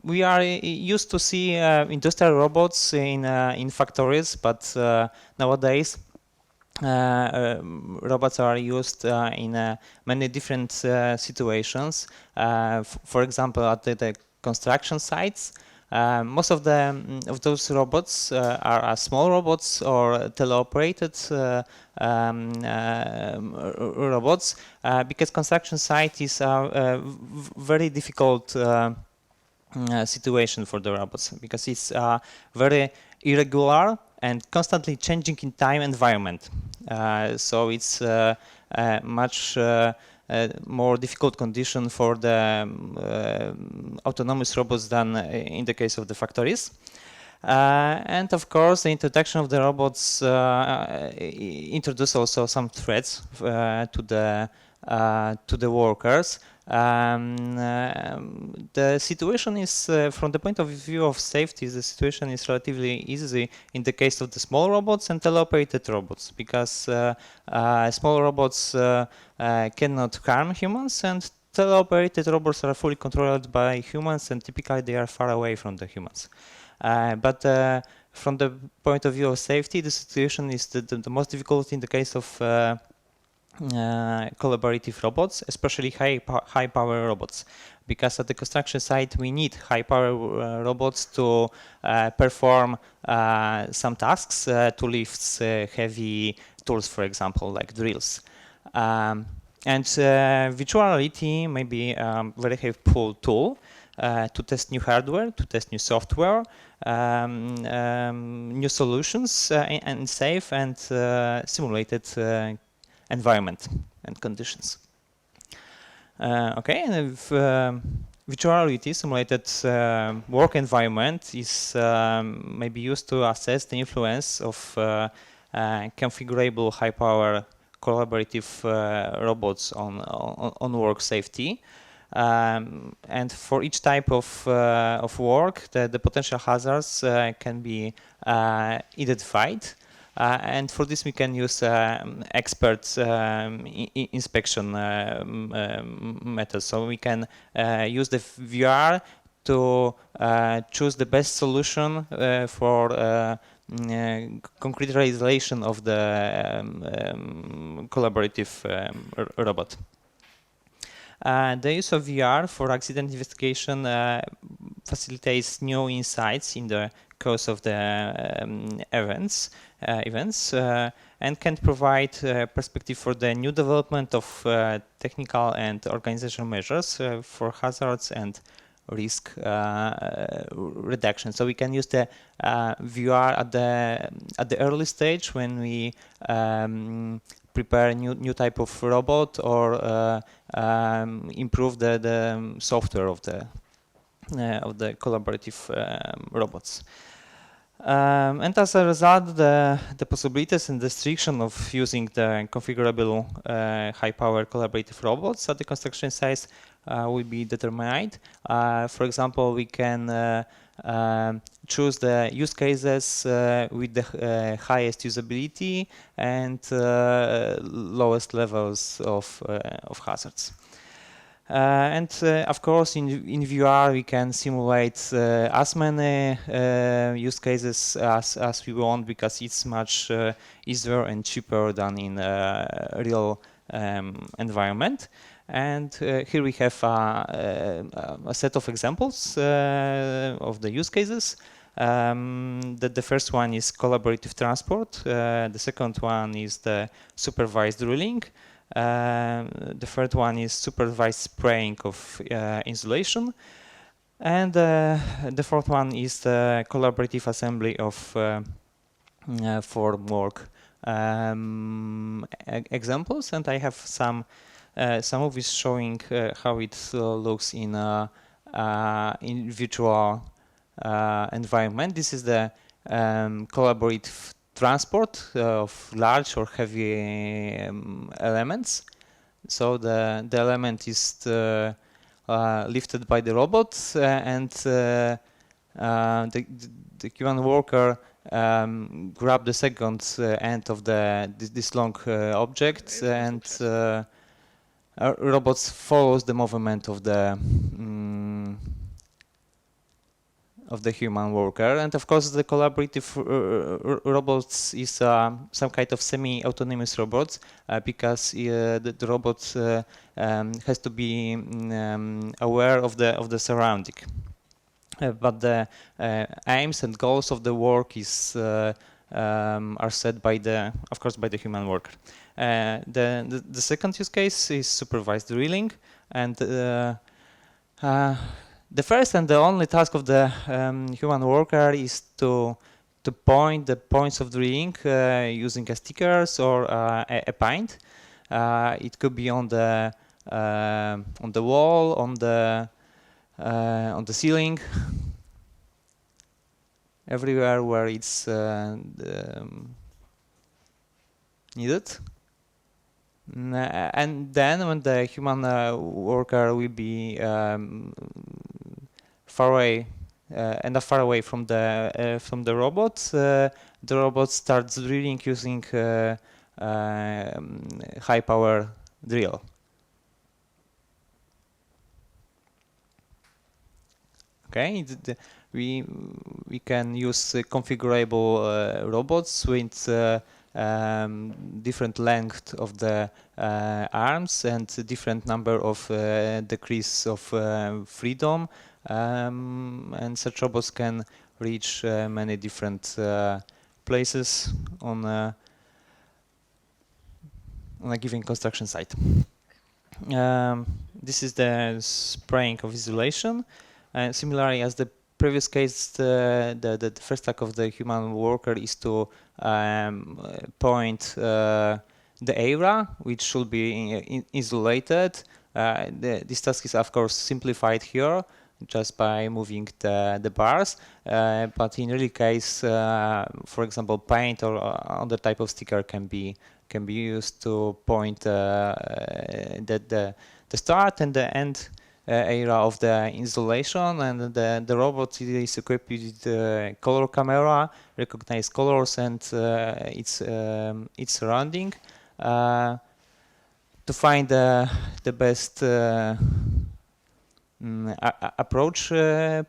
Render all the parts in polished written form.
we are used to see industrial robots in factories, but nowadays robots are used in many different situations. For example, at the construction sites, most of those robots are small robots or teleoperated robots, because construction site is a very difficult situation for the robots, because it's very irregular and constantly changing in time environment. So it's much more difficult condition for the autonomous robots than in the case of the factories. And of course, the introduction of the robots introduce also some threats to the workers. The situation is, from the point of view of safety, the situation is relatively easy in the case of the small robots and teleoperated robots, because small robots cannot harm humans, and teleoperated robots are fully controlled by humans, and typically they are far away from the humans. But from the point of view of safety, the situation is the most difficult in the case of collaborative robots, especially high power robots, because at the construction site we need high power robots to perform some tasks, to lift heavy tools, for example, like drills. And virtual reality may be a very helpful tool to test new hardware, to test new software, new solutions, and safe and simulated environment and conditions. Okay, and if virtual reality simulated work environment is maybe used to assess the influence of configurable high-power collaborative robots on work safety. And for each type of work, the potential hazards can be identified. And for this, we can use expert inspection methods. So we can use the VR to choose the best solution for concrete realization of the collaborative robot. The use of VR for accident investigation facilitates new insights in the course of the events, and can provide perspective for the new development of technical and organizational measures for hazards and risk reduction. So we can use the VR at the early stage when we prepare a new type of robot, or improve the software of the collaborative robots. And as a result, the possibilities and restriction of using the configurable high-power collaborative robots at the construction sites will be determined. For example, we can choose the use cases with the highest usability and lowest levels of hazards. And of course, in VR, we can simulate as many use cases as we want, because it's much easier and cheaper than in a real environment. And here we have a set of examples of the use cases. The first one is collaborative transport. The second one is the supervised drilling. The third one is supervised spraying of insulation. And the fourth one is the collaborative assembly of formwork examples. And I have some movies showing how it looks in virtual environment. This is the collaborative transport of large or heavy elements. So the element is lifted by the robot, and the human worker grab the second end of this long object, and robots follows the movement of the of the human worker. And of course, the collaborative robots is some kind of semi-autonomous robots because the robot has to be aware of the surrounding. But the aims and goals of the work is are set by of course, by the human worker. The second use case is supervised drilling, and the first and the only task of the human worker is to point the points of drilling using a stickers or a paint. It could be on the wall, on the ceiling, everywhere where it's needed. And then when the human worker will be far away, enough far away from the robot starts drilling using high power drill. Okay, we can use configurable robots with different length of the arms and different number of degrees of freedom, and such robots can reach many different places on a given construction site. This is the spraying of isolation. Similarly, as the previous case, the first task of the human worker is to point the area, which should be isolated. This task is, of course, simplified here just by moving the bars. But in real case, for example, paint or other type of sticker can be used to point the start and the end area of the installation, and the robot is equipped with a color camera, recognize colors and its surrounding to find the best approach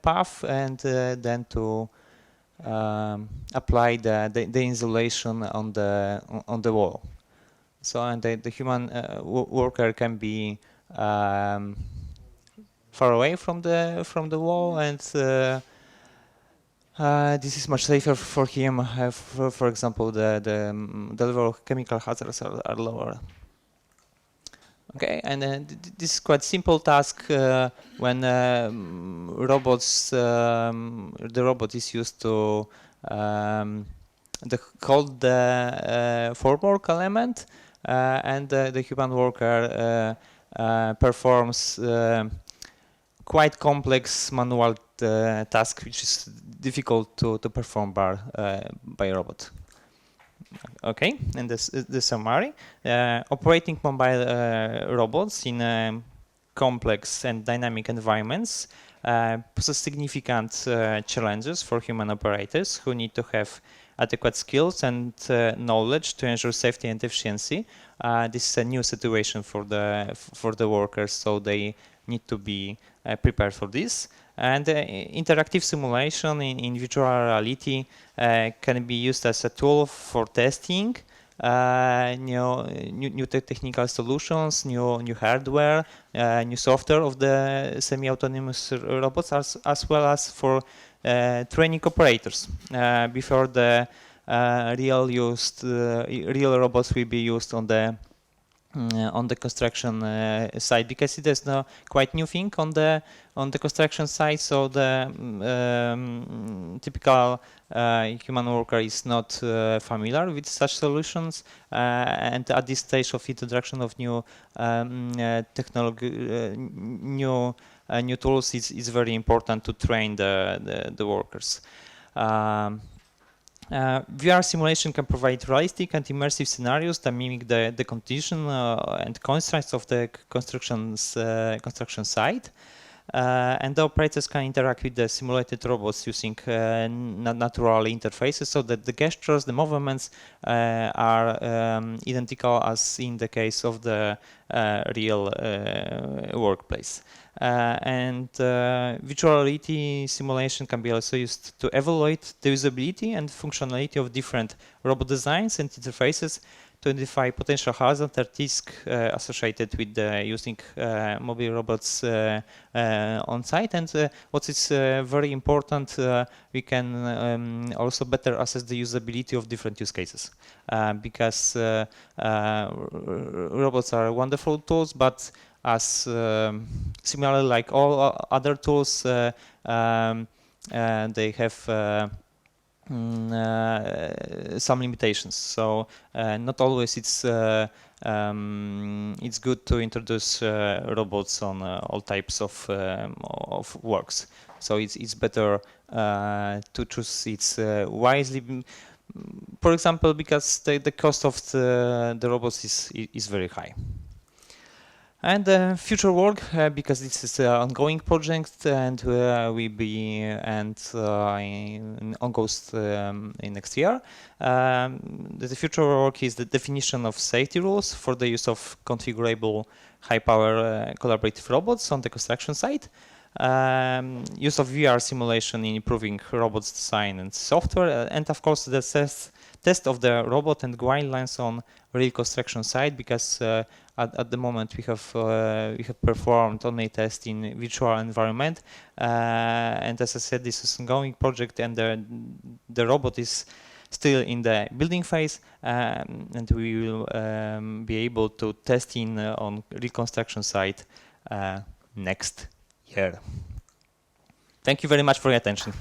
path, and then to apply the insulation on the wall. So, and the human worker can be far away from the wall, and this is much safer for him. For example, the level of chemical hazards are lower. Okay, and this is quite simple task when the robot is used to hold the formwork element, and the human worker performs quite complex manual task, which is difficult to perform by a robot. Okay, and the summary: operating mobile robots in complex and dynamic environments poses significant challenges for human operators who need to have adequate skills and knowledge to ensure safety and efficiency. This is a new situation for the workers, so they need to be prepared for this. And interactive simulation in virtual reality can be used as a tool for testing new technical solutions, new hardware, new software of the semi-autonomous robots, as well as for training operators before the real robots will be used on the construction site, because it is a quite new thing on the construction site. So the typical human worker is not familiar with such solutions, and at this stage of introduction of new technology, new tools, is very important to train the workers. VR simulation can provide realistic and immersive scenarios that mimic the condition and constraints of the construction site. and the operators can interact with the simulated robots using natural interfaces, so that the gestures, the movements are identical as in the case of the real workplace. And virtual reality simulation can be also used to evaluate the usability and functionality of different robot designs and interfaces to identify potential hazards or risks associated with using mobile robots on site. And what is very important, we can also better assess the usability of different use cases, because robots are wonderful tools, but as similarly like all other tools, they have some limitations. So not always it's good to introduce robots on all types of works. So it's better to choose it wisely. For example, because the cost of the robots is very high. And future work, because this is an ongoing project and will be in August in next year. The future work is the definition of safety rules for the use of configurable high-power collaborative robots on the construction site. Use of VR simulation in improving robots design and software, and of course the test of the robot and guidelines on real construction site, because at the moment we have performed only tests in virtual environment, and as I said, this is an ongoing project, and the robot is still in the building phase, and we will be able to test on real construction site next year. Thank you very much for your attention.